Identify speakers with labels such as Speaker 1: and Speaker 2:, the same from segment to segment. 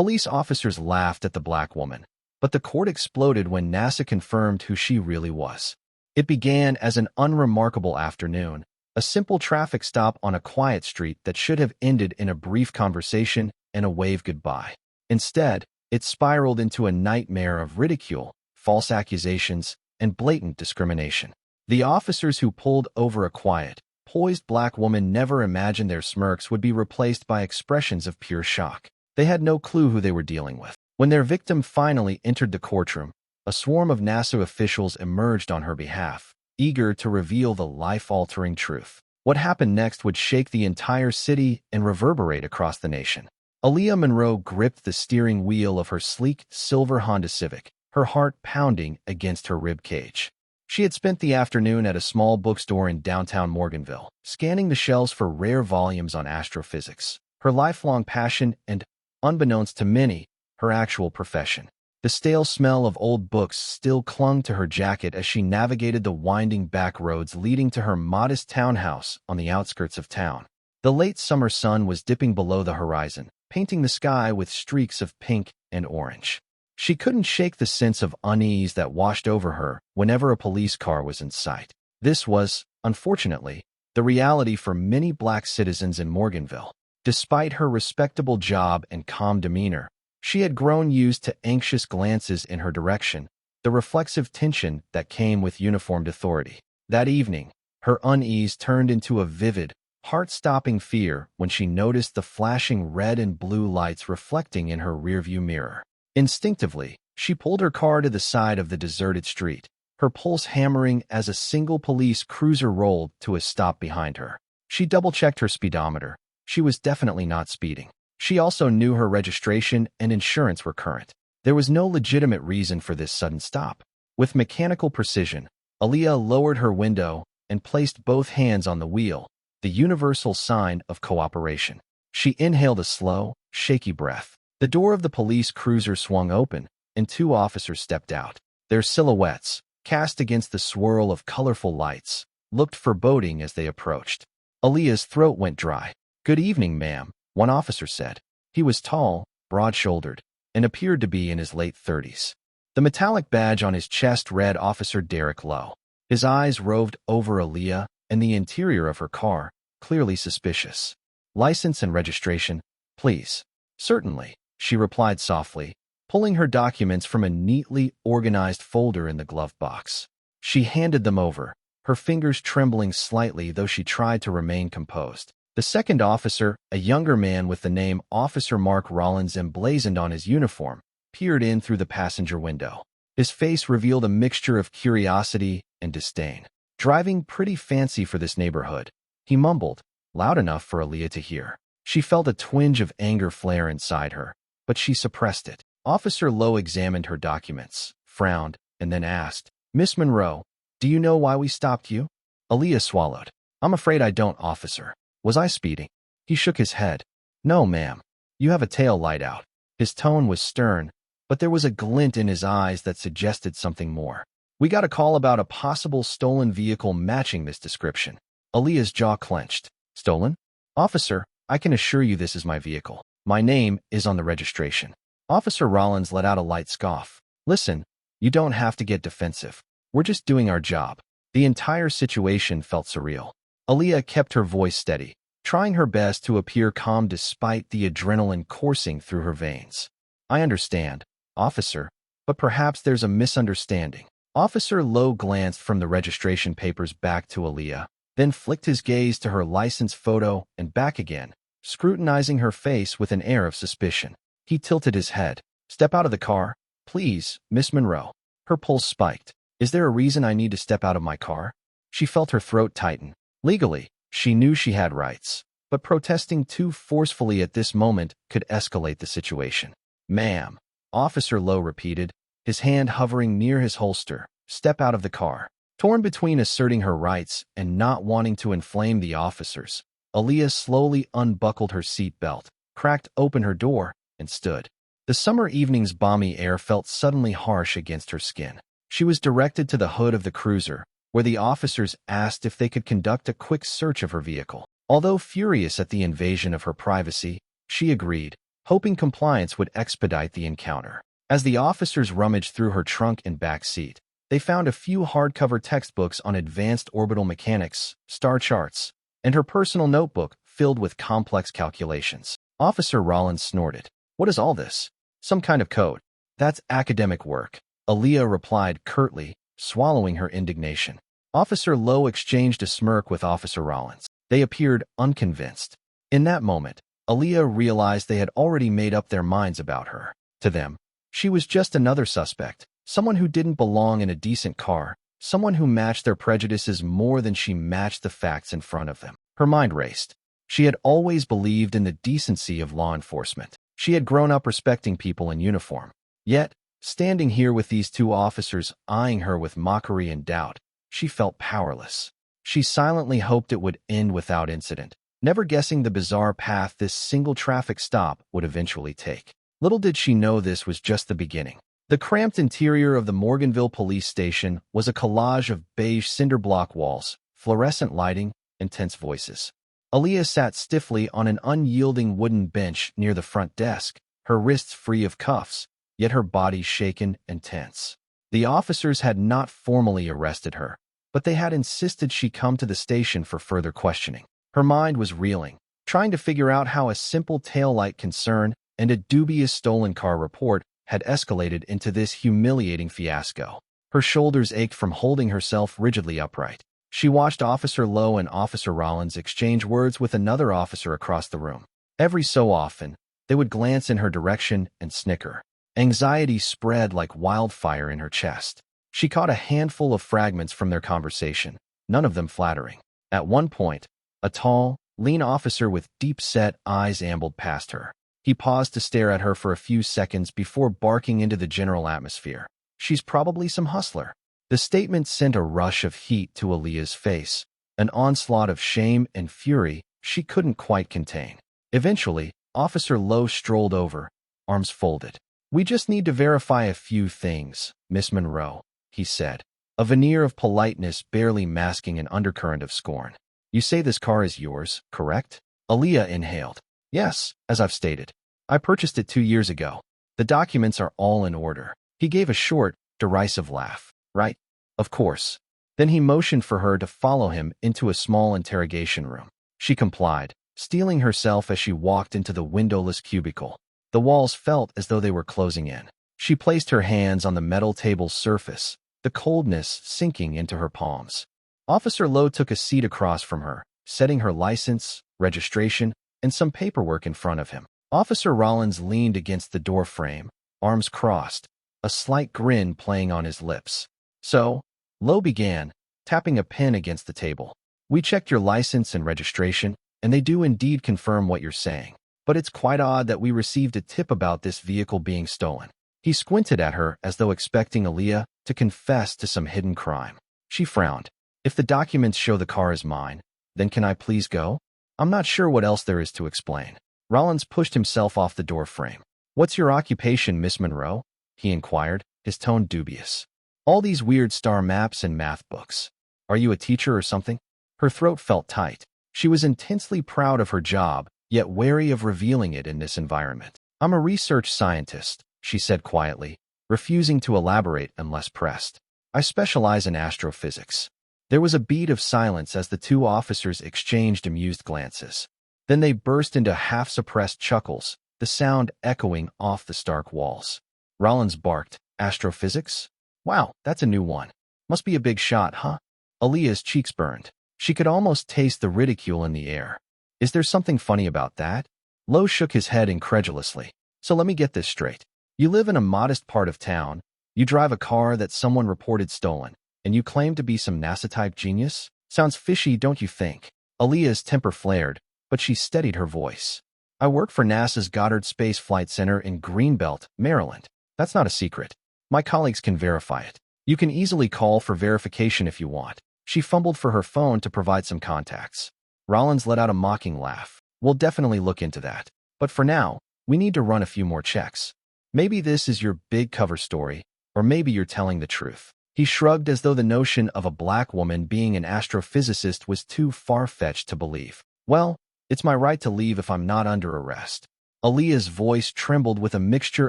Speaker 1: Police officers laughed at the black woman, but the court exploded when NASA confirmed who she really was. It began as an unremarkable afternoon, a simple traffic stop on a quiet street that should have ended in a brief conversation and a wave goodbye. Instead, it spiraled into a nightmare of ridicule, false accusations, and blatant discrimination. The officers who pulled over a quiet, poised black woman never imagined their smirks would be replaced by expressions of pure shock. They had no clue who they were dealing with. When their victim finally entered the courtroom, a swarm of NASA officials emerged on her behalf, eager to reveal the life-altering truth. What happened next would shake the entire city and reverberate across the nation. Aaliyah Monroe gripped the steering wheel of her sleek silver Honda Civic, her heart pounding against her rib cage. She had spent the afternoon at a small bookstore in downtown Morganville, scanning the shelves for rare volumes on astrophysics, her lifelong passion and, unbeknownst to many, her actual profession. The stale smell of old books still clung to her jacket as she navigated the winding back roads leading to her modest townhouse on the outskirts of town. The late summer sun was dipping below the horizon, painting the sky with streaks of pink and orange. She couldn't shake the sense of unease that washed over her whenever a police car was in sight. This was, unfortunately, the reality for many black citizens in Morganville. Despite her respectable job and calm demeanor, she had grown used to anxious glances in her direction, the reflexive tension that came with uniformed authority. That evening, her unease turned into a vivid, heart-stopping fear when she noticed the flashing red and blue lights reflecting in her rearview mirror. Instinctively, she pulled her car to the side of the deserted street, her pulse hammering as a single police cruiser rolled to a stop behind her. She double-checked her speedometer. She was definitely not speeding. She also knew her registration and insurance were current. There was no legitimate reason for this sudden stop. With mechanical precision, Aaliyah lowered her window and placed both hands on the wheel, the universal sign of cooperation. She inhaled a slow, shaky breath. The door of the police cruiser swung open, and two officers stepped out. Their silhouettes, cast against the swirl of colorful lights, looked foreboding as they approached. Aaliyah's throat went dry. "Good evening, ma'am," one officer said. He was tall, broad-shouldered, and appeared to be in his late 30s. The metallic badge on his chest read Officer Derek Lowe. His eyes roved over Aaliyah and the interior of her car, clearly suspicious. "License and registration, please." "Certainly," she replied softly, pulling her documents from a neatly organized folder in the glove box. She handed them over, her fingers trembling slightly though she tried to remain composed. The second officer, a younger man with the name Officer Mark Rollins emblazoned on his uniform, peered in through the passenger window. His face revealed a mixture of curiosity and disdain. "Driving pretty fancy for this neighborhood," he mumbled, loud enough for Aaliyah to hear. She felt a twinge of anger flare inside her, but she suppressed it. Officer Lowe examined her documents, frowned, and then asked, "Miss Monroe, do you know why we stopped you?" Aaliyah swallowed. "I'm afraid I don't, officer. Was I speeding?" He shook his head. "No, ma'am. You have a tail light out." His tone was stern, but there was a glint in his eyes that suggested something more. "We got a call about a possible stolen vehicle matching this description." Aaliyah's jaw clenched. "Stolen? Officer, I can assure you this is my vehicle. My name is on the registration." Officer Rollins let out a light scoff. "Listen, you don't have to get defensive. We're just doing our job." The entire situation felt surreal. Aaliyah kept her voice steady, trying her best to appear calm despite the adrenaline coursing through her veins. "I understand, officer, but perhaps there's a misunderstanding." Officer Lowe glanced from the registration papers back to Aaliyah, then flicked his gaze to her license photo and back again, scrutinizing her face with an air of suspicion. He tilted his head. "Step out of the car, please, Miss Monroe." Her pulse spiked. "Is there a reason I need to step out of my car?" She felt her throat tighten. Legally, she knew she had rights, but protesting too forcefully at this moment could escalate the situation. "Ma'am," Officer Lowe repeated, his hand hovering near his holster, "step out of the car." Torn between asserting her rights and not wanting to inflame the officers, Aaliyah slowly unbuckled her seat belt, cracked open her door, and stood. The summer evening's balmy air felt suddenly harsh against her skin. She was directed to the hood of the cruiser, where the officers asked if they could conduct a quick search of her vehicle. Although furious at the invasion of her privacy, she agreed, hoping compliance would expedite the encounter. As the officers rummaged through her trunk and back seat, they found a few hardcover textbooks on advanced orbital mechanics, star charts, and her personal notebook filled with complex calculations. Officer Rollins snorted. "What is all this? Some kind of code?" "That's academic work," Aaliyah replied curtly, swallowing her indignation. Officer Lowe exchanged a smirk with Officer Rollins. They appeared unconvinced. In that moment, Aaliyah realized they had already made up their minds about her. To them, she was just another suspect, someone who didn't belong in a decent car, someone who matched their prejudices more than she matched the facts in front of them. Her mind raced. She had always believed in the decency of law enforcement. She had grown up respecting people in uniform. Yet, standing here with these two officers eyeing her with mockery and doubt, she felt powerless. She silently hoped it would end without incident, never guessing the bizarre path this single traffic stop would eventually take. Little did she know this was just the beginning. The cramped interior of the Morganville police station was a collage of beige cinder block walls, fluorescent lighting, and tense voices. Aaliyah sat stiffly on an unyielding wooden bench near the front desk, her wrists free of cuffs, yet her body shaken and tense. The officers had not formally arrested her, but they had insisted she come to the station for further questioning. Her mind was reeling, trying to figure out how a simple taillight concern and a dubious stolen car report had escalated into this humiliating fiasco. Her shoulders ached from holding herself rigidly upright. She watched Officer Lowe and Officer Rollins exchange words with another officer across the room. Every so often, they would glance in her direction and snicker. Anxiety spread like wildfire in her chest. She caught a handful of fragments from their conversation, none of them flattering. At one point, a tall, lean officer with deep-set eyes ambled past her. He paused to stare at her for a few seconds before barking into the general atmosphere. "She's probably some hustler." The statement sent a rush of heat to Aaliyah's face, an onslaught of shame and fury she couldn't quite contain. Eventually, Officer Lowe strolled over, arms folded. "We just need to verify a few things, Miss Monroe," he said, a veneer of politeness barely masking an undercurrent of scorn. "You say this car is yours, correct?" Aaliyah inhaled. "Yes, as I've stated. I purchased it 2 years ago. The documents are all in order." He gave a short, derisive laugh. "Right? Of course." Then he motioned for her to follow him into a small interrogation room. She complied, steeling herself as she walked into the windowless cubicle. The walls felt as though they were closing in. She placed her hands on the metal table's surface, the coldness sinking into her palms. Officer Lowe took a seat across from her, setting her license, registration, and some paperwork in front of him. Officer Rollins leaned against the door frame, arms crossed, a slight grin playing on his lips. "So," Lowe began, tapping a pen against the table, "we checked your license and registration, and they do indeed confirm what you're saying. But it's quite odd that we received a tip about this vehicle being stolen." He squinted at her as though expecting Aaliyah to confess to some hidden crime. She frowned. "If the documents show the car is mine, then can I please go? I'm not sure what else there is to explain." Rollins pushed himself off the door frame. "What's your occupation, Miss Monroe?" he inquired, his tone dubious. "All these weird star maps and math books. Are you a teacher or something?" Her throat felt tight. She was intensely proud of her job, yet wary of revealing it in this environment. "I'm a research scientist," she said quietly, refusing to elaborate unless pressed. "I specialize in astrophysics." There was a beat of silence as the two officers exchanged amused glances. Then they burst into half-suppressed chuckles, the sound echoing off the stark walls. Rollins barked, "Astrophysics? Wow, that's a new one. Must be a big shot, huh?" Aaliyah's cheeks burned. She could almost taste the ridicule in the air. "Is there something funny about that?" Lowe shook his head incredulously. "So let me get this straight. You live in a modest part of town, you drive a car that someone reported stolen, and you claim to be some NASA-type genius? Sounds fishy, don't you think?" Aaliyah's temper flared, but she steadied her voice. "I work for NASA's Goddard Space Flight Center in Greenbelt, Maryland. That's not a secret. My colleagues can verify it. You can easily call for verification if you want." She fumbled for her phone to provide some contacts. Rollins let out a mocking laugh. "We'll definitely look into that. But for now, we need to run a few more checks. Maybe this is your big cover story, or maybe you're telling the truth." He shrugged as though the notion of a black woman being an astrophysicist was too far-fetched to believe. "Well, it's my right to leave if I'm not under arrest." Aaliyah's voice trembled with a mixture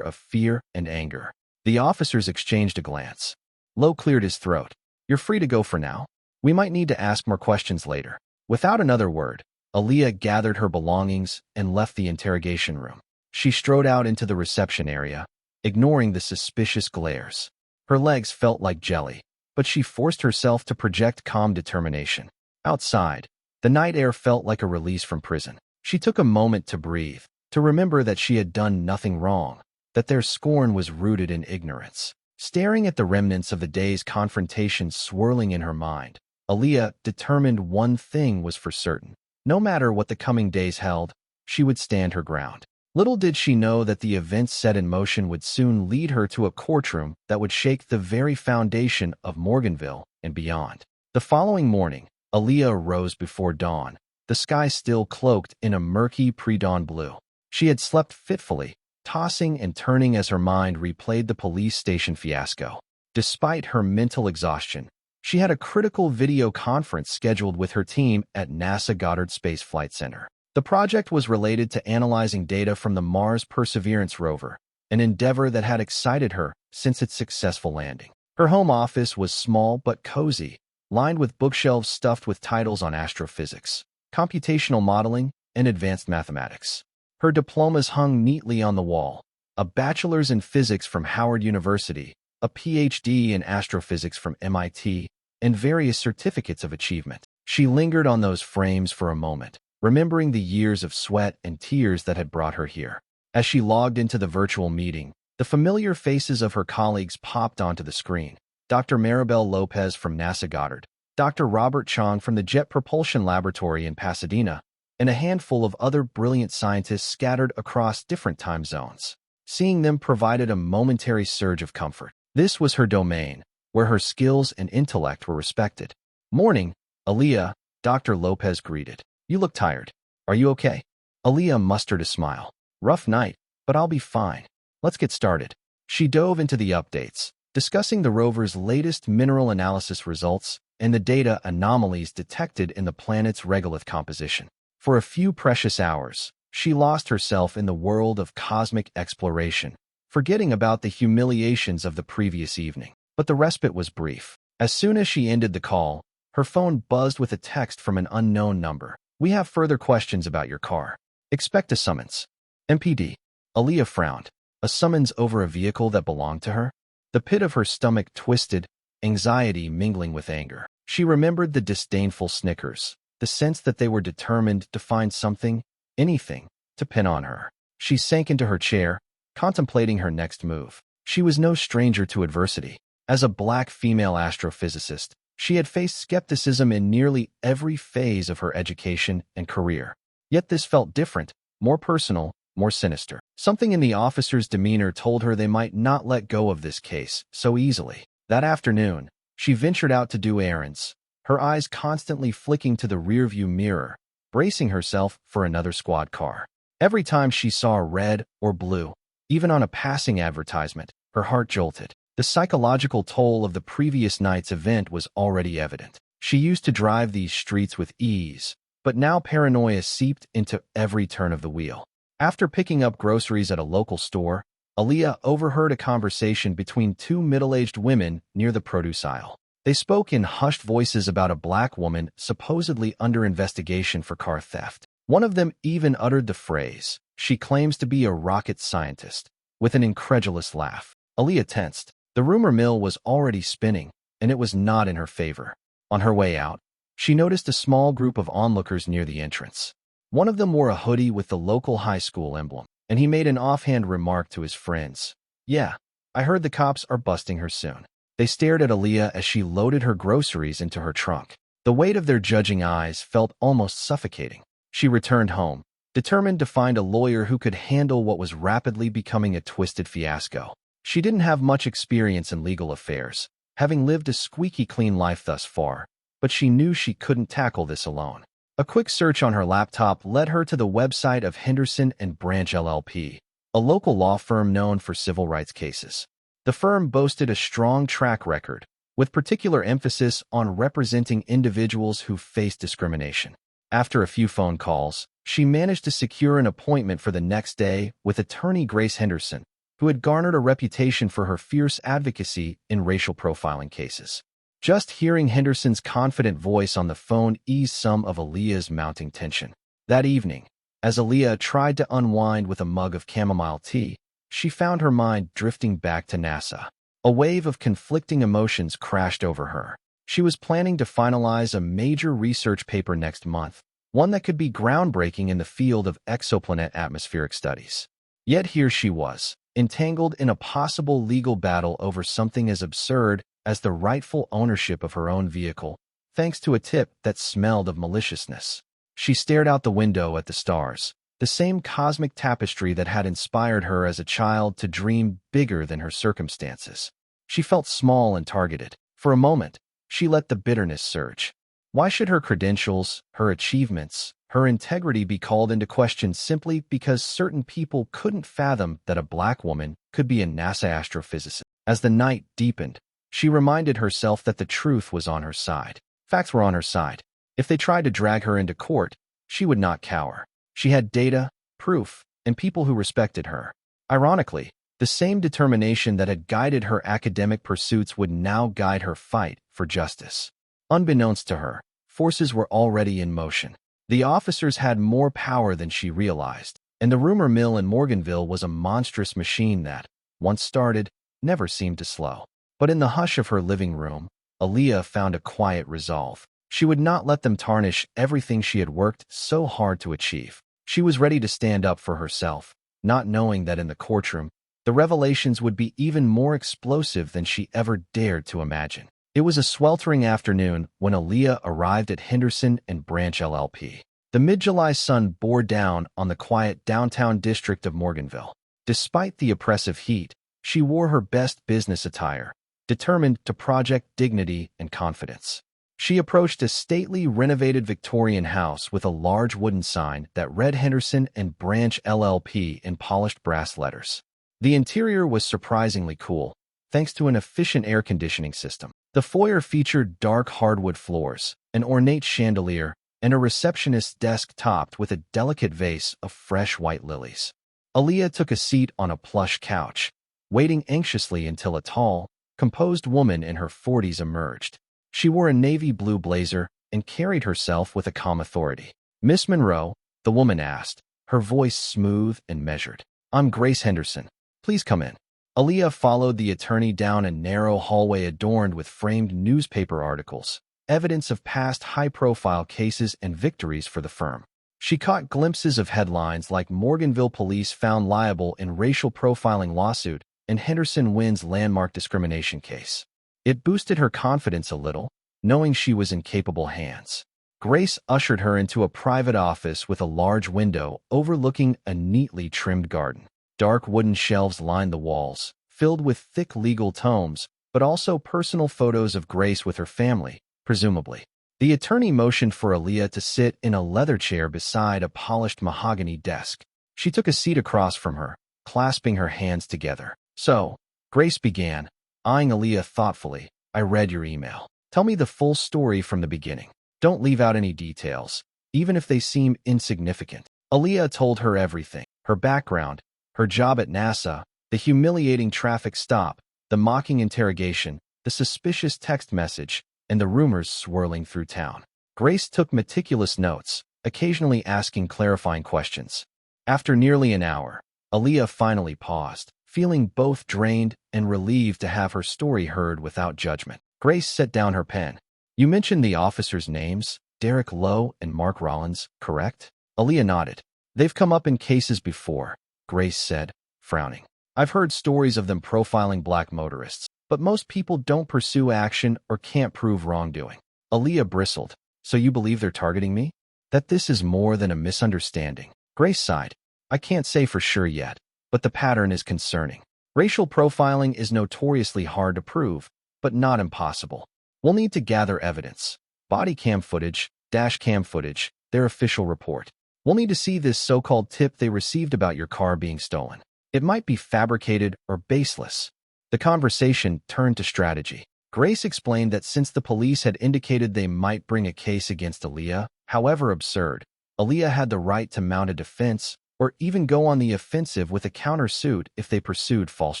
Speaker 1: of fear and anger. The officers exchanged a glance. Lowe cleared his throat. "You're free to go for now. We might need to ask more questions later." Without another word, Aaliyah gathered her belongings and left the interrogation room. She strode out into the reception area, ignoring the suspicious glares. Her legs felt like jelly, but she forced herself to project calm determination. Outside, the night air felt like a release from prison. She took a moment to breathe, to remember that she had done nothing wrong, that their scorn was rooted in ignorance. Staring at the remnants of the day's confrontation swirling in her mind, Aaliyah determined one thing was for certain. No matter what the coming days held, she would stand her ground. Little did she know that the events set in motion would soon lead her to a courtroom that would shake the very foundation of Morganville and beyond. The following morning, Aaliyah rose before dawn, the sky still cloaked in a murky pre-dawn blue. She had slept fitfully, tossing and turning as her mind replayed the police station fiasco. Despite her mental exhaustion, she had a critical video conference scheduled with her team at NASA Goddard Space Flight Center. The project was related to analyzing data from the Mars Perseverance rover, an endeavor that had excited her since its successful landing. Her home office was small but cozy, lined with bookshelves stuffed with titles on astrophysics, computational modeling, and advanced mathematics. Her diplomas hung neatly on the wall: a bachelor's in physics from Howard University, a PhD in astrophysics from MIT, and various certificates of achievement. She lingered on those frames for a moment, remembering the years of sweat and tears that had brought her here. As she logged into the virtual meeting, the familiar faces of her colleagues popped onto the screen. Dr. Maribel Lopez from NASA Goddard, Dr. Robert Chang from the Jet Propulsion Laboratory in Pasadena, and a handful of other brilliant scientists scattered across different time zones. Seeing them provided a momentary surge of comfort. This was her domain, where her skills and intellect were respected. "Morning, Aaliyah," Dr. Lopez greeted. "You look tired. Are you okay?" Aaliyah mustered a smile. "Rough night, but I'll be fine. Let's get started." She dove into the updates, discussing the rover's latest mineral analysis results and the data anomalies detected in the planet's regolith composition. For a few precious hours, she lost herself in the world of cosmic exploration, forgetting about the humiliations of the previous evening. But the respite was brief. As soon as she ended the call, her phone buzzed with a text from an unknown number. "We have further questions about your car. Expect a summons. MPD." Aaliyah frowned. A summons over a vehicle that belonged to her? The pit of her stomach twisted, anxiety mingling with anger. She remembered the disdainful snickers, the sense that they were determined to find something, anything, to pin on her. She sank into her chair, contemplating her next move. She was no stranger to adversity. As a black female astrophysicist, she had faced skepticism in nearly every phase of her education and career. Yet this felt different, more personal, more sinister. Something in the officer's demeanor told her they might not let go of this case so easily. That afternoon, she ventured out to do errands, her eyes constantly flicking to the rearview mirror, bracing herself for another squad car. Every time she saw red or blue, even on a passing advertisement, her heart jolted. The psychological toll of the previous night's event was already evident. She used to drive these streets with ease, but now paranoia seeped into every turn of the wheel. After picking up groceries at a local store, Aaliyah overheard a conversation between two middle-aged women near the produce aisle. They spoke in hushed voices about a black woman supposedly under investigation for car theft. One of them even uttered the phrase, "She claims to be a rocket scientist," with an incredulous laugh. Aaliyah tensed. The rumor mill was already spinning, and it was not in her favor. On her way out, she noticed a small group of onlookers near the entrance. One of them wore a hoodie with the local high school emblem, and he made an offhand remark to his friends. "Yeah, I heard the cops are busting her soon." They stared at Aaliyah as she loaded her groceries into her trunk. The weight of their judging eyes felt almost suffocating. She returned home, determined to find a lawyer who could handle what was rapidly becoming a twisted fiasco. She didn't have much experience in legal affairs, having lived a squeaky clean life thus far, but she knew she couldn't tackle this alone. A quick search on her laptop led her to the website of Henderson and Branch LLP, a local law firm known for civil rights cases. The firm boasted a strong track record, with particular emphasis on representing individuals who faced discrimination. After a few phone calls, She managed to secure an appointment for the next day with attorney Grace Henderson, who had garnered a reputation for her fierce advocacy in racial profiling cases. Just hearing Henderson's confident voice on the phone eased some of Aaliyah's mounting tension. That evening, as Aaliyah tried to unwind with a mug of chamomile tea, she found her mind drifting back to NASA. A wave of conflicting emotions crashed over her. She was planning to finalize a major research paper next month, one that could be groundbreaking in the field of exoplanet atmospheric studies. Yet here she was, entangled in a possible legal battle over something as absurd as the rightful ownership of her own vehicle, thanks to a tip that smelled of maliciousness. She stared out the window at the stars, the same cosmic tapestry that had inspired her as a child to dream bigger than her circumstances. She felt small and targeted. For a moment, she let the bitterness surge. Why should her credentials, her achievements, her integrity be called into question simply because certain people couldn't fathom that a black woman could be a NASA astrophysicist? As the night deepened, she reminded herself that the truth was on her side. Facts were on her side. If they tried to drag her into court, she would not cower. She had data, proof, and people who respected her. Ironically, the same determination that had guided her academic pursuits would now guide her fight for justice. Unbeknownst to her, forces were already in motion. The officers had more power than she realized, and the rumor mill in Morganville was a monstrous machine that, once started, never seemed to slow. But in the hush of her living room, Aaliyah found a quiet resolve. She would not let them tarnish everything she had worked so hard to achieve. She was ready to stand up for herself, not knowing that in the courtroom, the revelations would be even more explosive than she ever dared to imagine. It was a sweltering afternoon when Aaliyah arrived at Henderson and Branch LLP. The mid-July sun bore down on the quiet downtown district of Morganville. Despite the oppressive heat, she wore her best business attire, determined to project dignity and confidence. She approached a stately, renovated Victorian house with a large wooden sign that read Henderson and Branch LLP in polished brass letters. The interior was surprisingly cool, thanks to an efficient air conditioning system. The foyer featured dark hardwood floors, an ornate chandelier, and a receptionist's desk topped with a delicate vase of fresh white lilies. Aaliyah took a seat on a plush couch, waiting anxiously until a tall, composed woman in her 40s emerged. She wore a navy blue blazer and carried herself with a calm authority. "Miss Monroe," the woman asked, her voice smooth and measured. "I'm Grace Henderson. Please come in." Aaliyah followed the attorney down a narrow hallway adorned with framed newspaper articles, evidence of past high-profile cases and victories for the firm. She caught glimpses of headlines like Morganville police found liable in racial profiling lawsuit and Henderson wins landmark discrimination case. It boosted her confidence a little, knowing she was in capable hands. Grace ushered her into a private office with a large window overlooking a neatly trimmed garden. Dark wooden shelves lined the walls, filled with thick legal tomes, but also personal photos of Grace with her family, presumably. The attorney motioned for Aaliyah to sit in a leather chair beside a polished mahogany desk. She took a seat across from her, clasping her hands together. "So," Grace began, eyeing Aaliyah thoughtfully, "I read your email. Tell me the full story from the beginning. Don't leave out any details, even if they seem insignificant." Aaliyah told her everything: her background, her job at NASA, the humiliating traffic stop, the mocking interrogation, the suspicious text message, and the rumors swirling through town. Grace took meticulous notes, occasionally asking clarifying questions. After nearly an hour, Aaliyah finally paused, feeling both drained and relieved to have her story heard without judgment. Grace set down her pen. "You mentioned the officers' names, Derek Lowe and Mark Rollins, correct?" Aaliyah nodded. "They've come up in cases before," Grace said, frowning. "I've heard stories of them profiling black motorists, but most people don't pursue action or can't prove wrongdoing." Aaliyah bristled. "So you believe they're targeting me? That this is more than a misunderstanding?" Grace sighed. "I can't say for sure yet, but the pattern is concerning. Racial profiling is notoriously hard to prove, but not impossible. We'll need to gather evidence. Body cam footage, dash cam footage, their official report. We'll need to see this so-called tip they received about your car being stolen. It might be fabricated or baseless." The conversation turned to strategy. Grace explained that since the police had indicated they might bring a case against Aaliyah, however absurd, Aaliyah had the right to mount a defense or even go on the offensive with a countersuit if they pursued false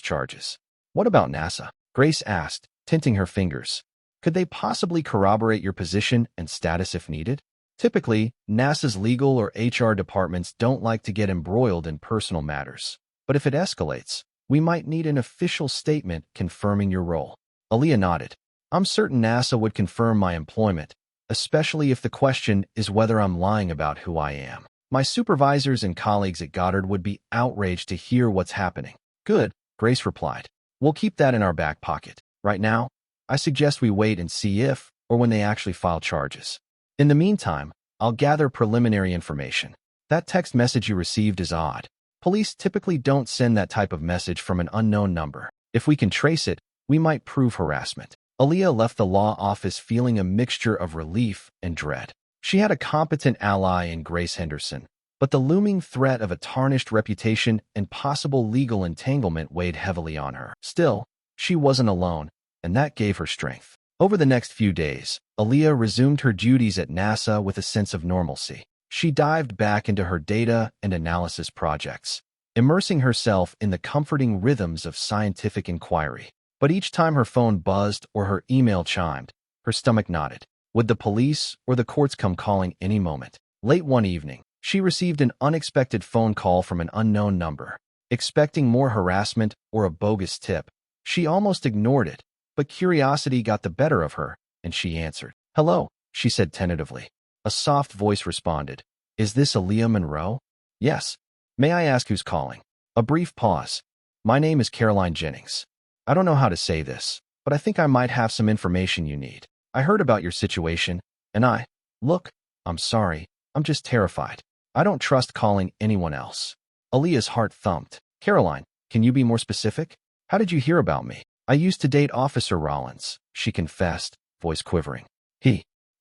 Speaker 1: charges. What about NASA? Grace asked, tinting her fingers. Could they possibly corroborate your position and status if needed? Typically, NASA's legal or HR departments don't like to get embroiled in personal matters. But if it escalates, we might need an official statement confirming your role. Aaliyah nodded. I'm certain NASA would confirm my employment, especially if the question is whether I'm lying about who I am. My supervisors and colleagues at Goddard would be outraged to hear what's happening. Good, Grace replied. We'll keep that in our back pocket. Right now, I suggest we wait and see if or when they actually file charges. In the meantime, I'll gather preliminary information. That text message you received is odd. Police typically don't send that type of message from an unknown number. If we can trace it, we might prove harassment. Aaliyah left the law office feeling a mixture of relief and dread. She had a competent ally in Grace Henderson, but the looming threat of a tarnished reputation and possible legal entanglement weighed heavily on her. Still, she wasn't alone, and that gave her strength. Over the next few days, Aaliyah resumed her duties at NASA with a sense of normalcy. She dived back into her data and analysis projects, immersing herself in the comforting rhythms of scientific inquiry. But each time her phone buzzed or her email chimed, her stomach knotted. Would the police or the courts come calling any moment? Late one evening, she received an unexpected phone call from an unknown number. Expecting more harassment or a bogus tip, she almost ignored it, but curiosity got the better of her, and she answered. Hello, she said tentatively. A soft voice responded. Is this Aaliyah Monroe? Yes. May I ask who's calling? A brief pause. My name is Caroline Jennings. I don't know how to say this, but I think I might have some information you need. I heard about your situation, and look, I'm sorry, I'm just terrified. I don't trust calling anyone else. Aaliyah's heart thumped. Caroline, can you be more specific? How did you hear about me? I used to date Officer Rollins, she confessed, voice quivering.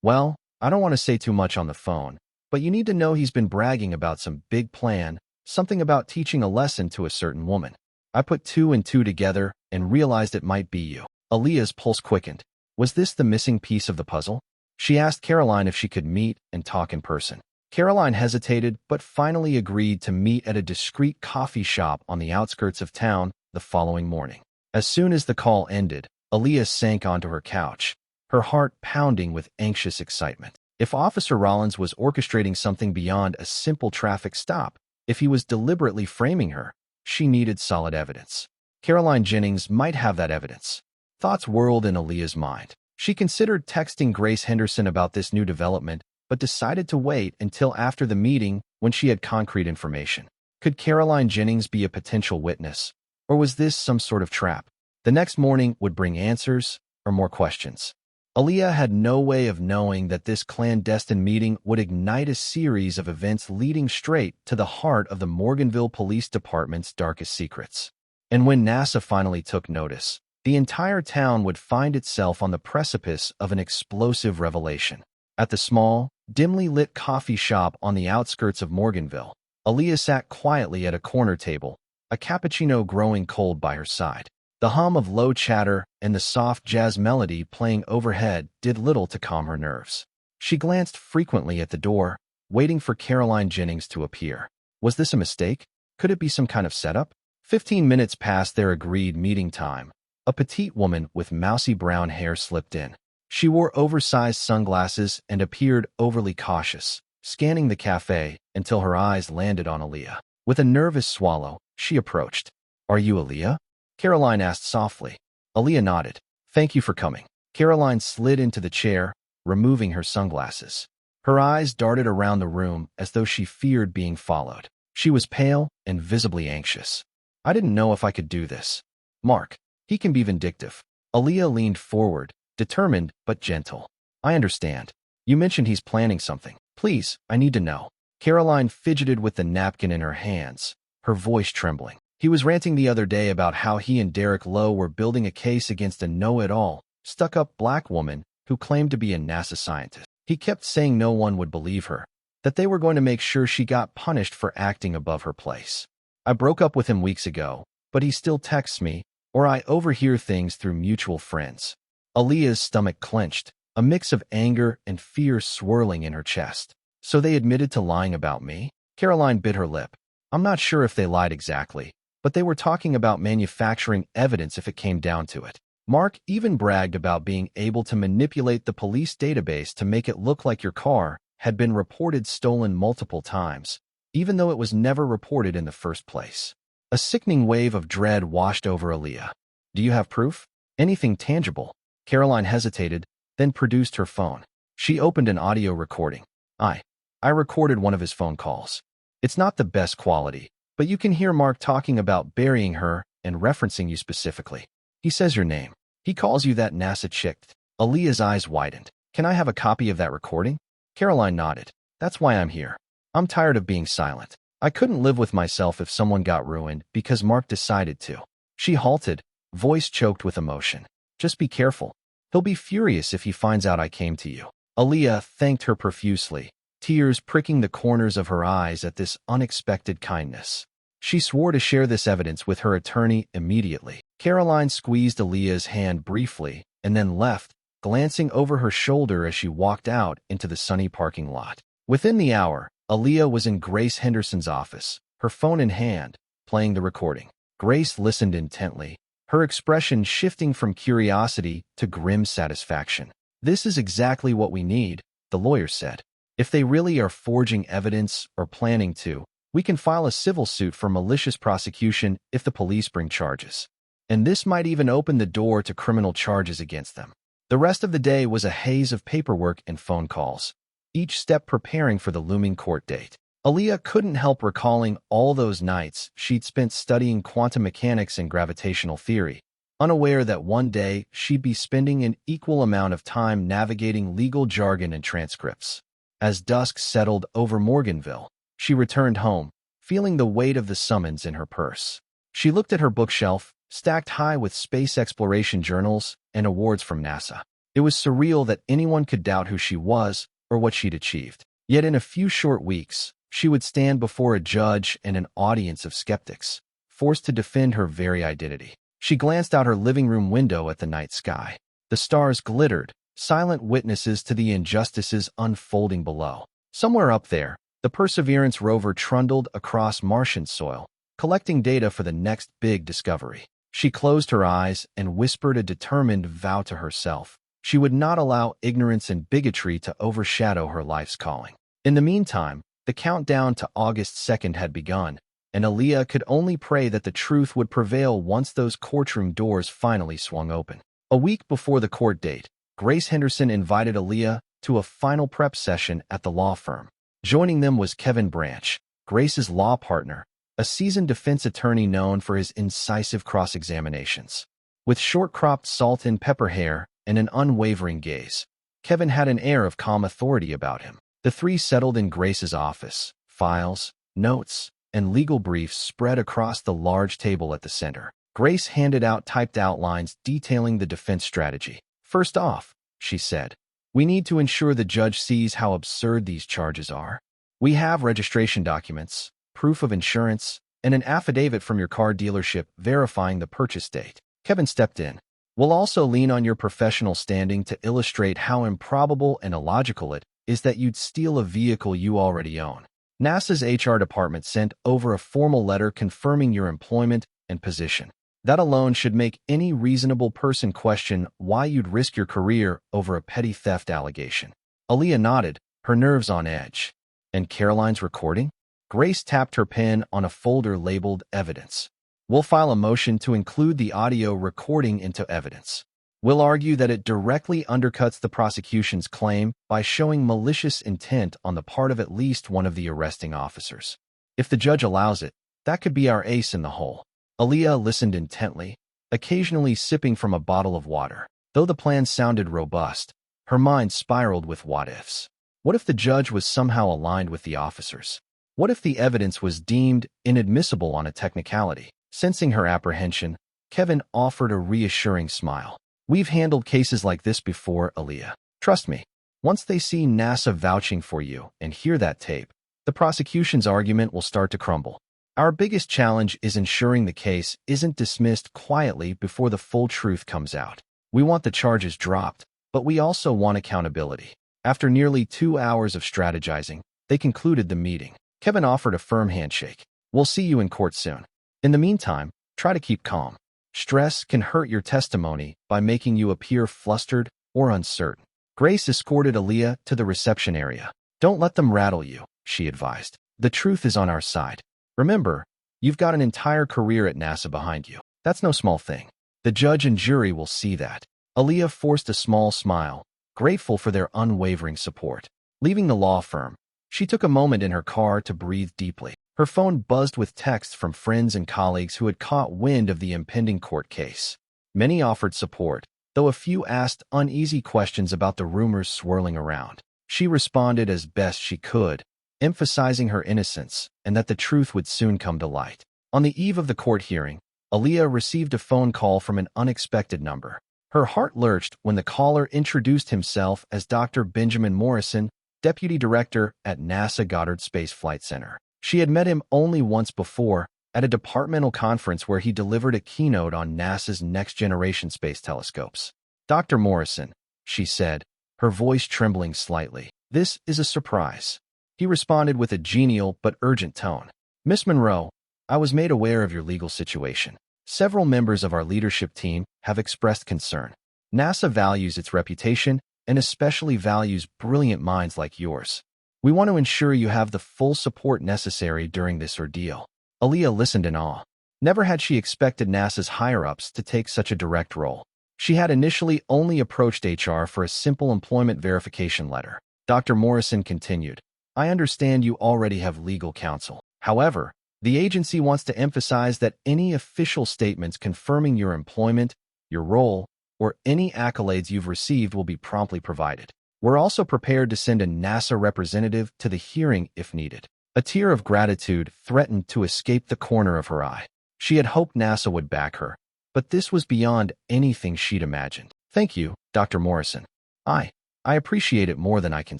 Speaker 1: Well, I don't want to say too much on the phone, but you need to know he's been bragging about some big plan, something about teaching a lesson to a certain woman. I put two and two together and realized it might be you. Aaliyah's pulse quickened. Was this the missing piece of the puzzle? She asked Caroline if she could meet and talk in person. Caroline hesitated, but finally agreed to meet at a discreet coffee shop on the outskirts of town the following morning. As soon as the call ended, Aaliyah sank onto her couch, her heart pounding with anxious excitement. If Officer Rollins was orchestrating something beyond a simple traffic stop, if he was deliberately framing her, she needed solid evidence. Caroline Jennings might have that evidence. Thoughts whirled in Aaliyah's mind. She considered texting Grace Henderson about this new development, but decided to wait until after the meeting when she had concrete information. Could Caroline Jennings be a potential witness, or was this some sort of trap? The next morning would bring answers or more questions. Aaliyah had no way of knowing that this clandestine meeting would ignite a series of events leading straight to the heart of the Morganville Police Department's darkest secrets. And when NASA finally took notice, the entire town would find itself on the precipice of an explosive revelation. At the small, dimly lit coffee shop on the outskirts of Morganville, Aaliyah sat quietly at a corner table, a cappuccino growing cold by her side. The hum of low chatter and the soft jazz melody playing overhead did little to calm her nerves. She glanced frequently at the door, waiting for Caroline Jennings to appear. Was this a mistake? Could it be some kind of setup? 15 minutes past their agreed meeting time, a petite woman with mousy brown hair slipped in. She wore oversized sunglasses and appeared overly cautious, scanning the cafe until her eyes landed on Aaliyah. With a nervous swallow, she approached. Are you Aaliyah? Caroline asked softly. Aaliyah nodded. Thank you for coming. Caroline slid into the chair, removing her sunglasses. Her eyes darted around the room as though she feared being followed. She was pale and visibly anxious. I didn't know if I could do this. Mark, he can be vindictive. Aaliyah leaned forward, determined but gentle. I understand. You mentioned he's planning something. Please, I need to know. Caroline fidgeted with the napkin in her hands, her voice trembling. He was ranting the other day about how he and Derek Lowe were building a case against a know-it-all, stuck-up black woman who claimed to be a NASA scientist. He kept saying no one would believe her, that they were going to make sure she got punished for acting above her place. I broke up with him weeks ago, but he still texts me, or I overhear things through mutual friends. Aaliyah's stomach clenched, a mix of anger and fear swirling in her chest. So they admitted to lying about me? Caroline bit her lip. I'm not sure if they lied exactly, but they were talking about manufacturing evidence if it came down to it. Mark even bragged about being able to manipulate the police database to make it look like your car had been reported stolen multiple times, even though it was never reported in the first place. A sickening wave of dread washed over Aaliyah. Do you have proof? Anything tangible? Caroline hesitated, then produced her phone. She opened an audio recording. I recorded one of his phone calls. It's not the best quality, but you can hear Mark talking about burying her and referencing you specifically. He says your name. He calls you that NASA chick. Aaliyah's eyes widened. Can I have a copy of that recording? Caroline nodded. That's why I'm here. I'm tired of being silent. I couldn't live with myself if someone got ruined because Mark decided to. She halted, voice choked with emotion. Just be careful. He'll be furious if he finds out I came to you. Aaliyah thanked her profusely, tears pricking the corners of her eyes at this unexpected kindness. She swore to share this evidence with her attorney immediately. Caroline squeezed Aaliyah's hand briefly and then left, glancing over her shoulder as she walked out into the sunny parking lot. Within the hour, Aaliyah was in Grace Henderson's office, her phone in hand, playing the recording. Grace listened intently, her expression shifting from curiosity to grim satisfaction. This is exactly what we need, the lawyer said. If they really are forging evidence or planning to, we can file a civil suit for malicious prosecution if the police bring charges. And this might even open the door to criminal charges against them. The rest of the day was a haze of paperwork and phone calls, each step preparing for the looming court date. Aaliyah couldn't help recalling all those nights she'd spent studying quantum mechanics and gravitational theory, unaware that one day she'd be spending an equal amount of time navigating legal jargon and transcripts. As dusk settled over Morganville, she returned home, feeling the weight of the summons in her purse. She looked at her bookshelf, stacked high with space exploration journals and awards from NASA. It was surreal that anyone could doubt who she was or what she'd achieved. Yet in a few short weeks, she would stand before a judge and an audience of skeptics, forced to defend her very identity. She glanced out her living room window at the night sky. The stars glittered, silent witnesses to the injustices unfolding below. Somewhere up there, the Perseverance rover trundled across Martian soil, collecting data for the next big discovery. She closed her eyes and whispered a determined vow to herself. She would not allow ignorance and bigotry to overshadow her life's calling. In the meantime, the countdown to August 2nd had begun, and Aaliyah could only pray that the truth would prevail once those courtroom doors finally swung open. A week before the court date, Grace Henderson invited Aaliyah to a final prep session at the law firm. Joining them was Kevin Branch, Grace's law partner, a seasoned defense attorney known for his incisive cross-examinations. With short-cropped salt and pepper hair and an unwavering gaze, Kevin had an air of calm authority about him. The three settled in Grace's office, files, notes, and legal briefs spread across the large table at the center. Grace handed out typed outlines detailing the defense strategy. First off, she said, we need to ensure the judge sees how absurd these charges are. We have registration documents, proof of insurance, and an affidavit from your car dealership verifying the purchase date. Kevin stepped in. We'll also lean on your professional standing to illustrate how improbable and illogical it is that you'd steal a vehicle you already own. NASA's HR department sent over a formal letter confirming your employment and position. That alone should make any reasonable person question why you'd risk your career over a petty theft allegation. Aaliyah nodded, her nerves on edge. And Caroline's recording? Grace tapped her pen on a folder labeled Evidence. We'll file a motion to include the audio recording into evidence. We'll argue that it directly undercuts the prosecution's claim by showing malicious intent on the part of at least one of the arresting officers. If the judge allows it, that could be our ace in the hole. Aaliyah listened intently, occasionally sipping from a bottle of water. Though the plan sounded robust, her mind spiraled with what-ifs. What if the judge was somehow aligned with the officers? What if the evidence was deemed inadmissible on a technicality? Sensing her apprehension, Kevin offered a reassuring smile. We've handled cases like this before, Aaliyah. Trust me, once they see NASA vouching for you and hear that tape, the prosecution's argument will start to crumble. Our biggest challenge is ensuring the case isn't dismissed quietly before the full truth comes out. We want the charges dropped, but we also want accountability. After nearly 2 hours of strategizing, They concluded the meeting. Kevin offered a firm handshake. We'll see you in court soon. In the meantime, try to keep calm. Stress can hurt your testimony by making you appear flustered or uncertain. Grace escorted Aaliyah to the reception area. Don't let them rattle you, she advised. The truth is on our side. Remember, you've got an entire career at NASA behind you. That's no small thing. The judge and jury will see that. Aaliyah forced a small smile, grateful for their unwavering support. Leaving the law firm, she took a moment in her car to breathe deeply. Her phone buzzed with texts from friends and colleagues who had caught wind of the impending court case. Many offered support, though a few asked uneasy questions about the rumors swirling around. She responded as best she could, emphasizing her innocence and that the truth would soon come to light. On the eve of the court hearing, Aaliyah received a phone call from an unexpected number. Her heart lurched when the caller introduced himself as Dr. Benjamin Morrison, Deputy Director at NASA Goddard Space Flight Center. She had met him only once before, at a departmental conference where he delivered a keynote on NASA's next-generation space telescopes. Dr. Morrison, she said, her voice trembling slightly. This is a surprise. He responded with a genial but urgent tone. Miss Monroe, I was made aware of your legal situation. Several members of our leadership team have expressed concern. NASA values its reputation and especially values brilliant minds like yours. We want to ensure you have the full support necessary during this ordeal. Aaliyah listened in awe. Never had she expected NASA's higher-ups to take such a direct role. She had initially only approached HR for a simple employment verification letter. Dr. Morrison continued, I understand you already have legal counsel. However, the agency wants to emphasize that any official statements confirming your employment, your role, or any accolades you've received will be promptly provided. We're also prepared to send a NASA representative to the hearing if needed. A tear of gratitude threatened to escape the corner of her eye. She had hoped NASA would back her, but this was beyond anything she'd imagined. Thank you, Dr. Morrison. I appreciate it more than I can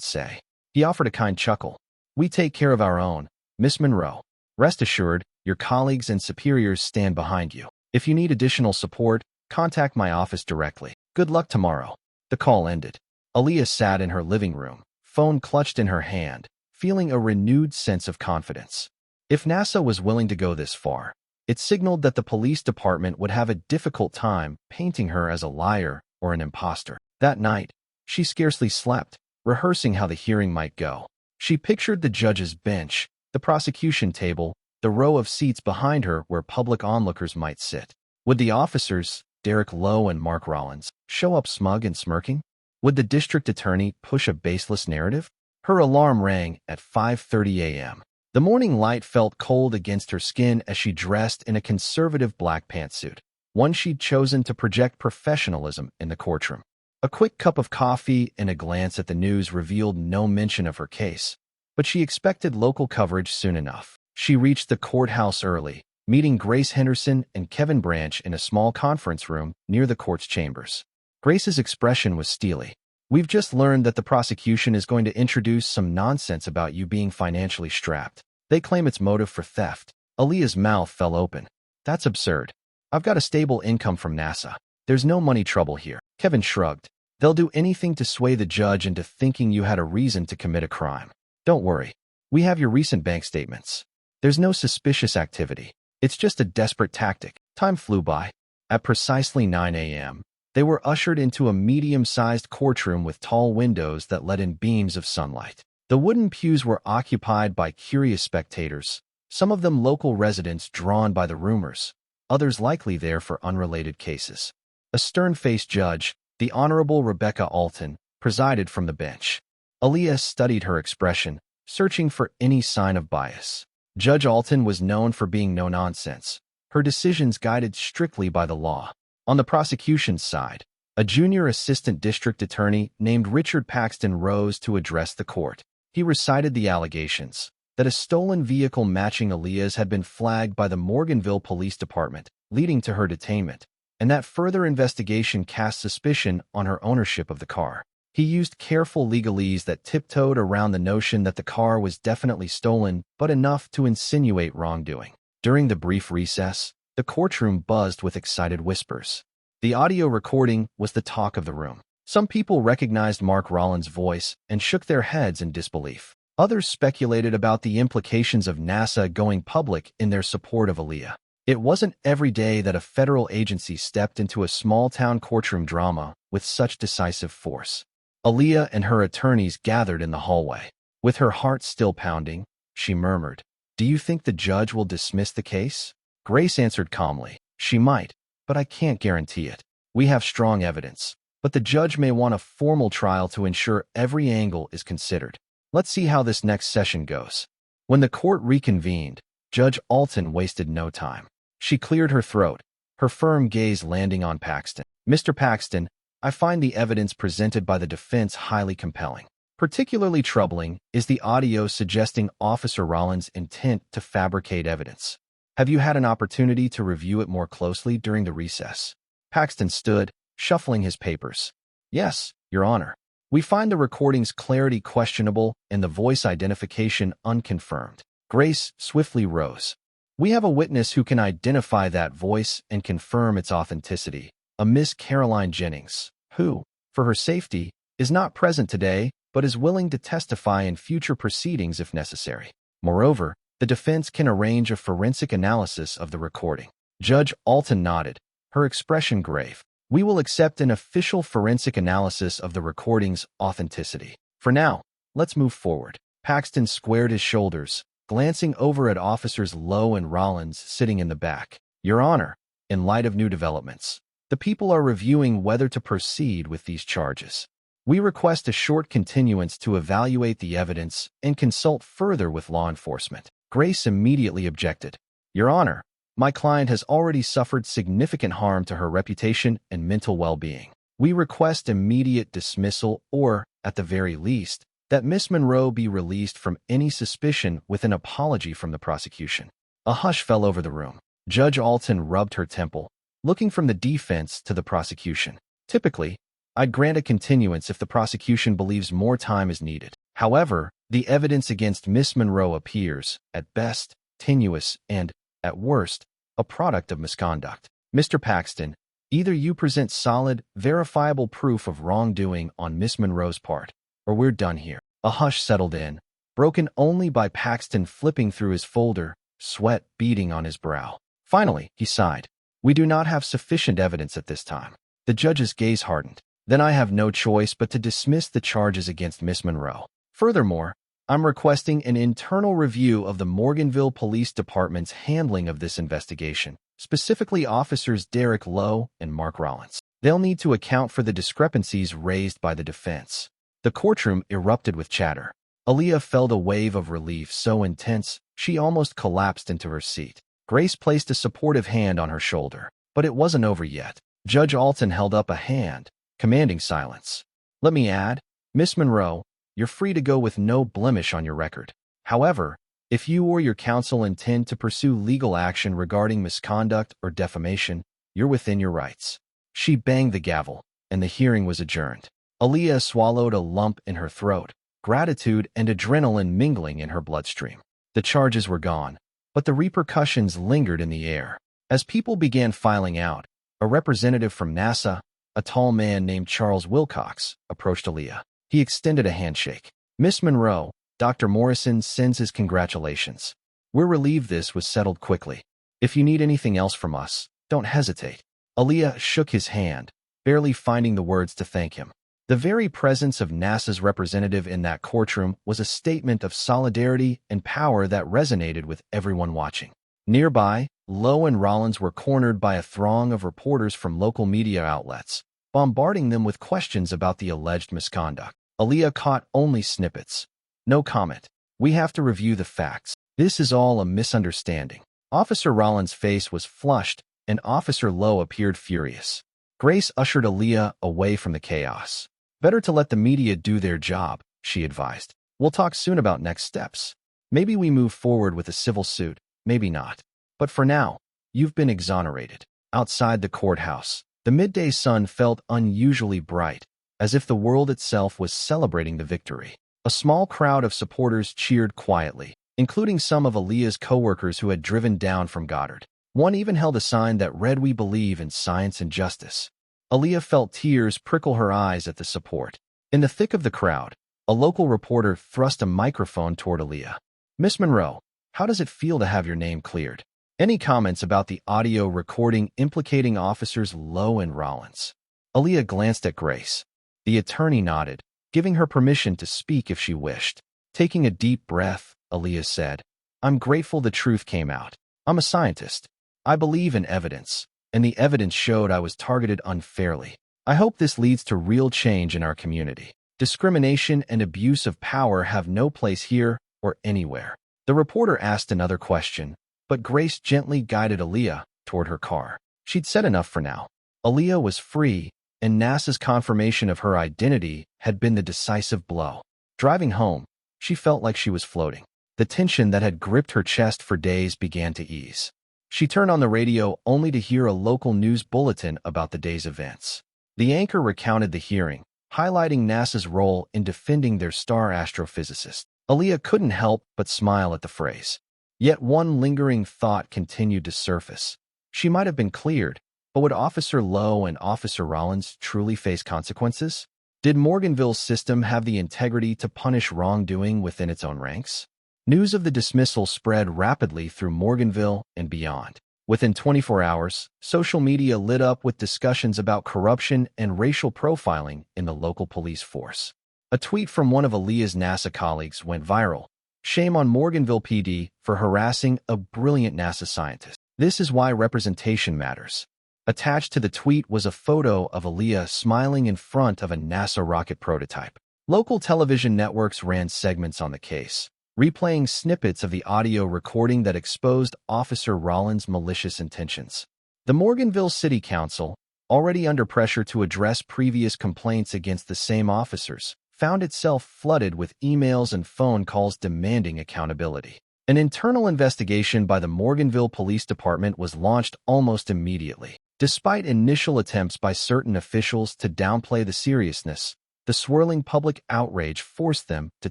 Speaker 1: say. He offered a kind chuckle. We take care of our own, Miss Monroe. Rest assured, your colleagues and superiors stand behind you. If you need additional support, contact my office directly. Good luck tomorrow. The call ended. Aaliyah sat in her living room, phone clutched in her hand, feeling a renewed sense of confidence. If NASA was willing to go this far, it signaled that the police department would have a difficult time painting her as a liar or an imposter. That night, she scarcely slept, rehearsing how the hearing might go. She pictured the judge's bench, the prosecution table, the row of seats behind her where public onlookers might sit. Would the officers, Derek Lowe and Mark Rollins, show up smug and smirking? Would the district attorney push a baseless narrative? Her alarm rang at 5:30 a.m. The morning light felt cold against her skin as she dressed in a conservative black pantsuit, one she'd chosen to project professionalism in the courtroom. A quick cup of coffee and a glance at the news revealed no mention of her case, but she expected local coverage soon enough. She reached the courthouse early, meeting Grace Henderson and Kevin Branch in a small conference room near the court's chambers. Grace's expression was steely. We've just learned that the prosecution is going to introduce some nonsense about you being financially strapped. They claim it's motive for theft. Aaliyah's mouth fell open. That's absurd. I've got a stable income from NASA. There's no money trouble here. Kevin shrugged. They'll do anything to sway the judge into thinking you had a reason to commit a crime. Don't worry. We have your recent bank statements. There's no suspicious activity. It's just a desperate tactic. Time flew by. At precisely 9 a.m., they were ushered into a medium-sized courtroom with tall windows that let in beams of sunlight. The wooden pews were occupied by curious spectators, some of them local residents drawn by the rumors, others likely there for unrelated cases. A stern-faced judge, the Honorable Rebecca Alton, presided from the bench. Aaliyah studied her expression, searching for any sign of bias. Judge Alton was known for being no-nonsense, her decisions guided strictly by the law. On the prosecution's side, a junior assistant district attorney named Richard Paxton rose to address the court. He recited the allegations that a stolen vehicle matching Aaliyah's had been flagged by the Morganville Police Department, leading to her detainment, and that further investigation cast suspicion on her ownership of the car. He used careful legalese that tiptoed around the notion that the car was definitely stolen, but enough to insinuate wrongdoing. During the brief recess, the courtroom buzzed with excited whispers. The audio recording was the talk of the room. Some people recognized Mark Rollins' voice and shook their heads in disbelief. Others speculated about the implications of NASA going public in their support of Aaliyah. It wasn't every day that a federal agency stepped into a small-town courtroom drama with such decisive force. Aaliyah and her attorneys gathered in the hallway. With her heart still pounding, she murmured, "Do you think the judge will dismiss the case?" Grace answered calmly, "She might, but I can't guarantee it. We have strong evidence, but the judge may want a formal trial to ensure every angle is considered. Let's see how this next session goes." When the court reconvened, Judge Alton wasted no time. She cleared her throat, her firm gaze landing on Paxton. "Mr. Paxton, I find the evidence presented by the defense highly compelling. Particularly troubling is the audio suggesting Officer Rollins' intent to fabricate evidence. Have you had an opportunity to review it more closely during the recess?" Paxton stood, shuffling his papers. "Yes, Your Honor. We find the recording's clarity questionable and the voice identification unconfirmed." Grace swiftly rose. "We have a witness who can identify that voice and confirm its authenticity, a Miss Caroline Jennings, who, for her safety, is not present today but is willing to testify in future proceedings if necessary. Moreover, the defense can arrange a forensic analysis of the recording." Judge Alton nodded, her expression grave. "We will accept an official forensic analysis of the recording's authenticity. For now, let's move forward." Paxton squared his shoulders, glancing over at Officers Lowe and Rollins sitting in the back. "Your Honor, in light of new developments, the people are reviewing whether to proceed with these charges. We request a short continuance to evaluate the evidence and consult further with law enforcement." Grace immediately objected. "Your Honor, my client has already suffered significant harm to her reputation and mental well-being. We request immediate dismissal or, at the very least, that Miss Monroe be released from any suspicion with an apology from the prosecution." A hush fell over the room. Judge Alton rubbed her temple, looking from the defense to the prosecution. "Typically, I'd grant a continuance if the prosecution believes more time is needed. However, the evidence against Miss Monroe appears, at best, tenuous and, at worst, a product of misconduct. Mr. Paxton, either you present solid, verifiable proof of wrongdoing on Miss Monroe's part, or we're done here." A hush settled in, broken only by Paxton flipping through his folder, sweat beading on his brow. Finally, he sighed. "We do not have sufficient evidence at this time." The judge's gaze hardened. "Then I have no choice but to dismiss the charges against Miss Monroe. Furthermore, I'm requesting an internal review of the Morganville Police Department's handling of this investigation, specifically Officers Derek Lowe and Mark Rollins. They'll need to account for the discrepancies raised by the defense." The courtroom erupted with chatter. Aaliyah felt a wave of relief so intense she almost collapsed into her seat. Grace placed a supportive hand on her shoulder, but it wasn't over yet. Judge Alton held up a hand, commanding silence. "Let me add, Miss Monroe, you're free to go with no blemish on your record. However, if you or your counsel intend to pursue legal action regarding misconduct or defamation, you're within your rights." She banged the gavel, and the hearing was adjourned. Aaliyah swallowed a lump in her throat, gratitude and adrenaline mingling in her bloodstream. The charges were gone, but the repercussions lingered in the air. As people began filing out, a representative from NASA, a tall man named Charles Wilcox, approached Aaliyah. He extended a handshake. "Miss Monroe, Dr. Morrison sends his congratulations. We're relieved this was settled quickly. If you need anything else from us, don't hesitate." Aaliyah shook his hand, barely finding the words to thank him. The very presence of NASA's representative in that courtroom was a statement of solidarity and power that resonated with everyone watching. Nearby, Lowe and Rollins were cornered by a throng of reporters from local media outlets, bombarding them with questions about the alleged misconduct. Aaliyah caught only snippets. "No comment. We have to review the facts. This is all a misunderstanding." Officer Rollins' face was flushed, and Officer Lowe appeared furious. Grace ushered Aaliyah away from the chaos. "Better to let the media do their job," she advised. "We'll talk soon about next steps. Maybe we move forward with a civil suit, maybe not. But for now, you've been exonerated." Outside the courthouse, the midday sun felt unusually bright, as if the world itself was celebrating the victory. A small crowd of supporters cheered quietly, including some of Aaliyah's co-workers who had driven down from Goddard. One even held a sign that read, "We believe in science and justice." Aaliyah felt tears prickle her eyes at the support. In the thick of the crowd, A local reporter thrust a microphone toward Aaliyah. "Miss Monroe, how does it feel to have your name cleared? Any comments about the audio recording implicating officers Lowe and Rollins?" Aaliyah glanced at Grace. The attorney nodded, giving her permission to speak if she wished. Taking a deep breath, Aaliyah said, "I'm grateful the truth came out. I'm a scientist. I believe in evidence, and the evidence showed I was targeted unfairly. I hope this leads to real change in our community. Discrimination and abuse of power have no place here or anywhere." The reporter asked another question, but Grace gently guided Aaliyah toward her car. She'd said enough for now. Aaliyah was free, and NASA's confirmation of her identity had been the decisive blow. Driving home, she felt like she was floating. The tension that had gripped her chest for days began to ease. She turned on the radio only to hear a local news bulletin about the day's events. The anchor recounted the hearing, highlighting NASA's role in defending their star astrophysicist. Aaliyah couldn't help but smile at the phrase. Yet one lingering thought continued to surface. She might have been cleared, but would Officer Lowe and Officer Rollins truly face consequences? Did Morganville's system have the integrity to punish wrongdoing within its own ranks? News of the dismissal spread rapidly through Morganville and beyond. Within 24 hours, social media lit up with discussions about corruption and racial profiling in the local police force. A tweet from one of Aaliyah's NASA colleagues went viral. "Shame on Morganville PD for harassing a brilliant NASA scientist. This is why representation matters." Attached to the tweet was a photo of Aaliyah smiling in front of a NASA rocket prototype. Local television networks ran segments on the case, replaying snippets of the audio recording that exposed Officer Rollins' malicious intentions. The Morganville City Council, already under pressure to address previous complaints against the same officers, found itself flooded with emails and phone calls demanding accountability. An internal investigation by the Morganville Police Department was launched almost immediately. Despite initial attempts by certain officials to downplay the seriousness, the swirling public outrage forced them to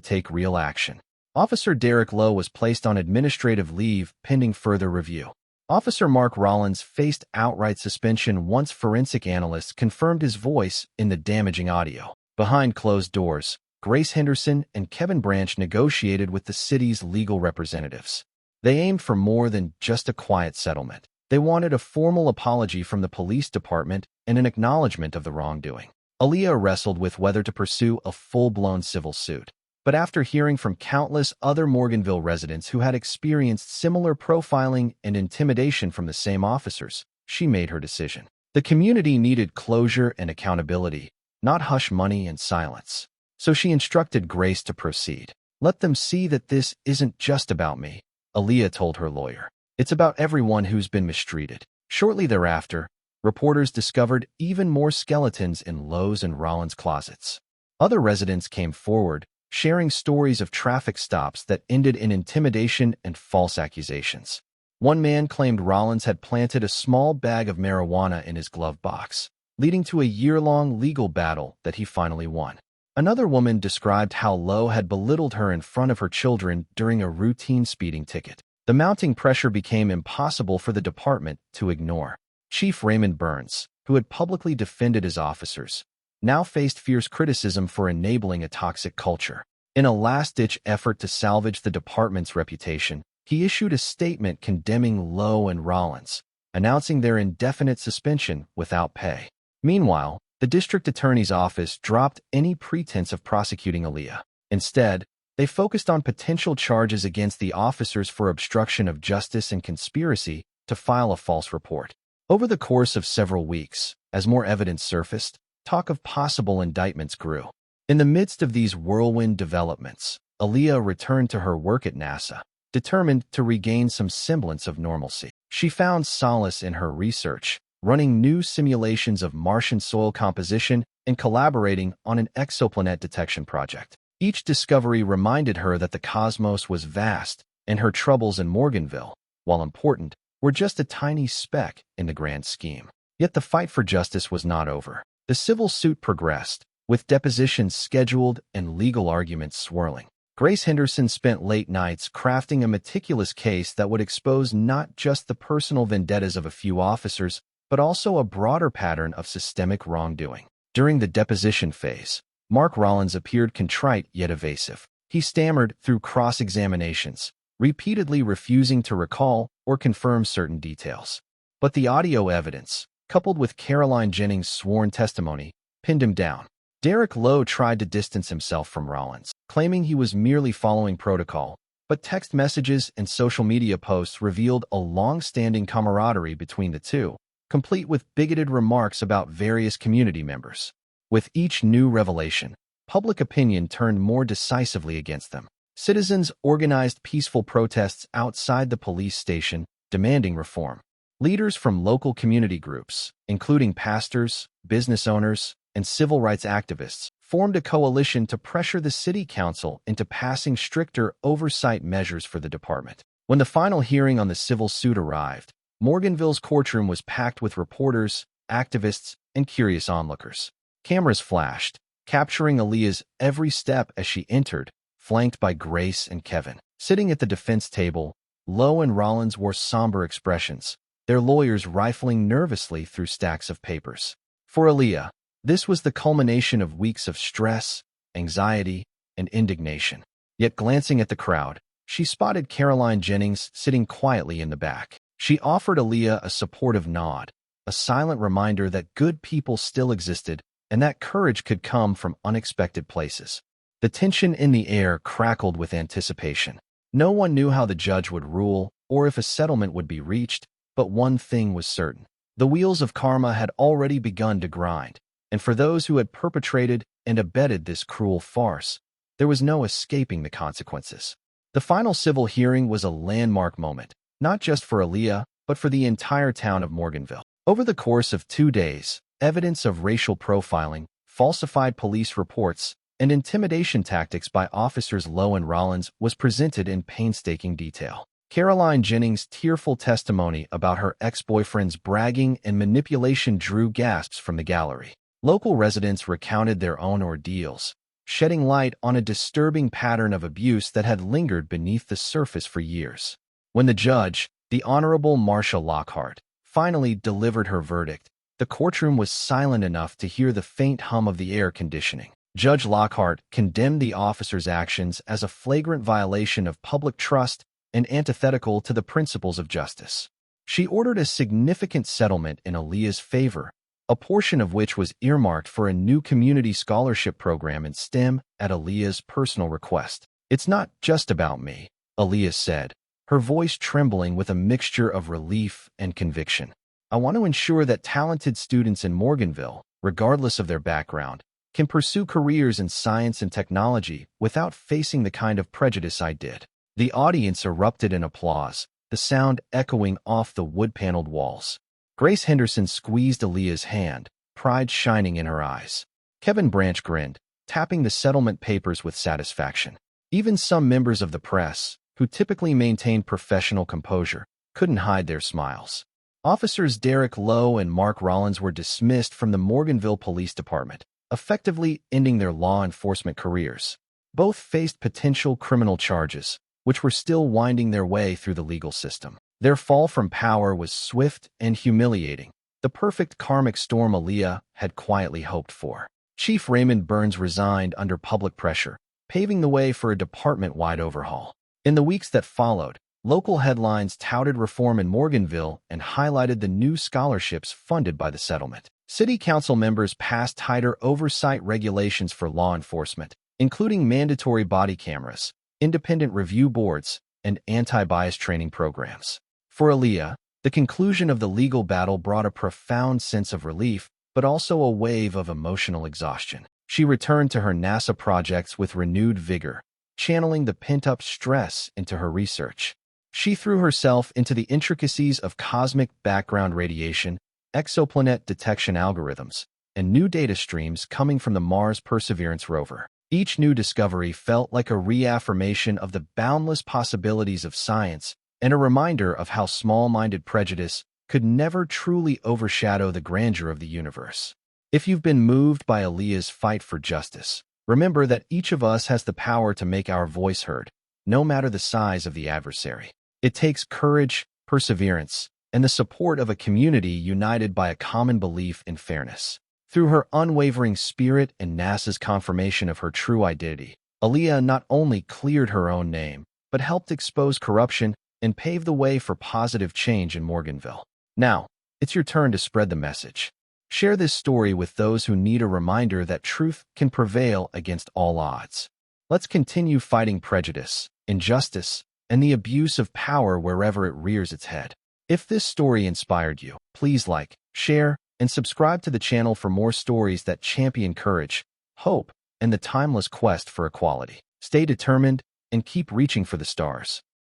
Speaker 1: take real action. Officer Derek Lowe was placed on administrative leave pending further review. Officer Mark Rollins faced outright suspension once forensic analysts confirmed his voice in the damaging audio. Behind closed doors, Grace Henderson and Kevin Branch negotiated with the city's legal representatives. They aimed for more than just a quiet settlement. They wanted a formal apology from the police department and an acknowledgement of the wrongdoing. Aaliyah wrestled with whether to pursue a full-blown civil suit. But after hearing from countless other Morganville residents who had experienced similar profiling and intimidation from the same officers, she made her decision. The community needed closure and accountability, not hush money and silence. So she instructed Grace to proceed. "Let them see that this isn't just about me," Aaliyah told her lawyer. "It's about everyone who's been mistreated." Shortly thereafter, reporters discovered even more skeletons in Lowe's and Rollins' closets. Other residents came forward, sharing stories of traffic stops that ended in intimidation and false accusations. One man claimed Rollins had planted a small bag of marijuana in his glove box, leading to a year-long legal battle that he finally won. Another woman described how Lowe had belittled her in front of her children during a routine speeding ticket. The mounting pressure became impossible for the department to ignore. Chief Raymond Burns, who had publicly defended his officers, now faced fierce criticism for enabling a toxic culture. In a last-ditch effort to salvage the department's reputation, he issued a statement condemning Lowe and Rollins, announcing their indefinite suspension without pay. Meanwhile, the district attorney's office dropped any pretense of prosecuting Aaliyah. Instead, they focused on potential charges against the officers for obstruction of justice and conspiracy to file a false report. Over the course of several weeks, as more evidence surfaced, talk of possible indictments grew. In the midst of these whirlwind developments, Aaliyah returned to her work at NASA, determined to regain some semblance of normalcy. She found solace in her research, running new simulations of Martian soil composition and collaborating on an exoplanet detection project. Each discovery reminded her that the cosmos was vast, and her troubles in Morganville, while important, were just a tiny speck in the grand scheme. Yet the fight for justice was not over. The civil suit progressed, with depositions scheduled and legal arguments swirling. Grace Henderson spent late nights crafting a meticulous case that would expose not just the personal vendettas of a few officers, but also a broader pattern of systemic wrongdoing. During the deposition phase, Mark Rollins appeared contrite yet evasive. He stammered through cross-examinations, repeatedly refusing to recall or confirm certain details. But the audio evidence, coupled with Caroline Jennings' sworn testimony, pinned him down. Derek Lowe tried to distance himself from Rollins, claiming he was merely following protocol, but text messages and social media posts revealed a long-standing camaraderie between the two, complete with bigoted remarks about various community members. With each new revelation, public opinion turned more decisively against them. Citizens organized peaceful protests outside the police station, demanding reform. Leaders from local community groups, including pastors, business owners, and civil rights activists, formed a coalition to pressure the city council into passing stricter oversight measures for the department. When the final hearing on the civil suit arrived, Morganville's courtroom was packed with reporters, activists, and curious onlookers. Cameras flashed, capturing Aaliyah's every step as she entered, flanked by Grace and Kevin. Sitting at the defense table, Lowe and Rollins wore somber expressions, their lawyers rifling nervously through stacks of papers. For Aaliyah, this was the culmination of weeks of stress, anxiety, and indignation. Yet glancing at the crowd, she spotted Caroline Jennings sitting quietly in the back. She offered Aaliyah a supportive nod, a silent reminder that good people still existed and that courage could come from unexpected places. The tension in the air crackled with anticipation. No one knew how the judge would rule or if a settlement would be reached, but one thing was certain. The wheels of karma had already begun to grind, and for those who had perpetrated and abetted this cruel farce, there was no escaping the consequences. The final civil hearing was a landmark moment, not just for Aaliyah, but for the entire town of Morganville. Over the course of 2 days, evidence of racial profiling, falsified police reports, and intimidation tactics by officers Lowe and Rollins was presented in painstaking detail. Caroline Jennings' tearful testimony about her ex-boyfriend's bragging and manipulation drew gasps from the gallery. Local residents recounted their own ordeals, shedding light on a disturbing pattern of abuse that had lingered beneath the surface for years. When the judge, the Honorable Marcia Lockhart, finally delivered her verdict, the courtroom was silent enough to hear the faint hum of the air conditioning. Judge Lockhart condemned the officer's actions as a flagrant violation of public trust and antithetical to the principles of justice. She ordered a significant settlement in Aaliyah's favor, a portion of which was earmarked for a new community scholarship program in STEM at Aaliyah's personal request. "It's not just about me," Aaliyah said, her voice trembling with a mixture of relief and conviction. "I want to ensure that talented students in Morganville, regardless of their background, can pursue careers in science and technology without facing the kind of prejudice I did." The audience erupted in applause, the sound echoing off the wood-paneled walls. Grace Henderson squeezed Aaliyah's hand, pride shining in her eyes. Kevin Branch grinned, tapping the settlement papers with satisfaction. Even some members of the press, who typically maintained professional composure, couldn't hide their smiles. Officers Derek Lowe and Mark Rollins were dismissed from the Morganville Police Department, effectively ending their law enforcement careers. Both faced potential criminal charges, which were still winding their way through the legal system. Their fall from power was swift and humiliating, the perfect karmic storm Aaliyah had quietly hoped for. Chief Raymond Burns resigned under public pressure, paving the way for a department-wide overhaul. In the weeks that followed, local headlines touted reform in Morganville and highlighted the new scholarships funded by the settlement. City council members passed tighter oversight regulations for law enforcement, including mandatory body cameras, independent review boards, and anti-bias training programs. For Aaliyah, the conclusion of the legal battle brought a profound sense of relief, but also a wave of emotional exhaustion. She returned to her NASA projects with renewed vigor, channeling the pent-up stress into her research. She threw herself into the intricacies of cosmic background radiation, exoplanet detection algorithms, and new data streams coming from the Mars Perseverance rover. Each new discovery felt like a reaffirmation of the boundless possibilities of science and a reminder of how small-minded prejudice could never truly overshadow the grandeur of the universe. If you've been moved by Aaliyah's fight for justice, remember that each of us has the power to make our voice heard, no matter the size of the adversary. It takes courage, perseverance, and the support of a community united by a common belief in fairness. Through her unwavering spirit and NASA's confirmation of her true identity, Aaliyah not only cleared her own name, but helped expose corruption and pave the way for positive change in Morganville. Now, it's your turn to spread the message. Share this story with those who need a reminder that truth can prevail against all odds. Let's continue fighting prejudice, injustice, and the abuse of power wherever it rears its head. If this story inspired you, please like, share, and subscribe to the channel for more stories that champion courage, hope, and the timeless quest for equality. Stay determined and keep reaching for the stars.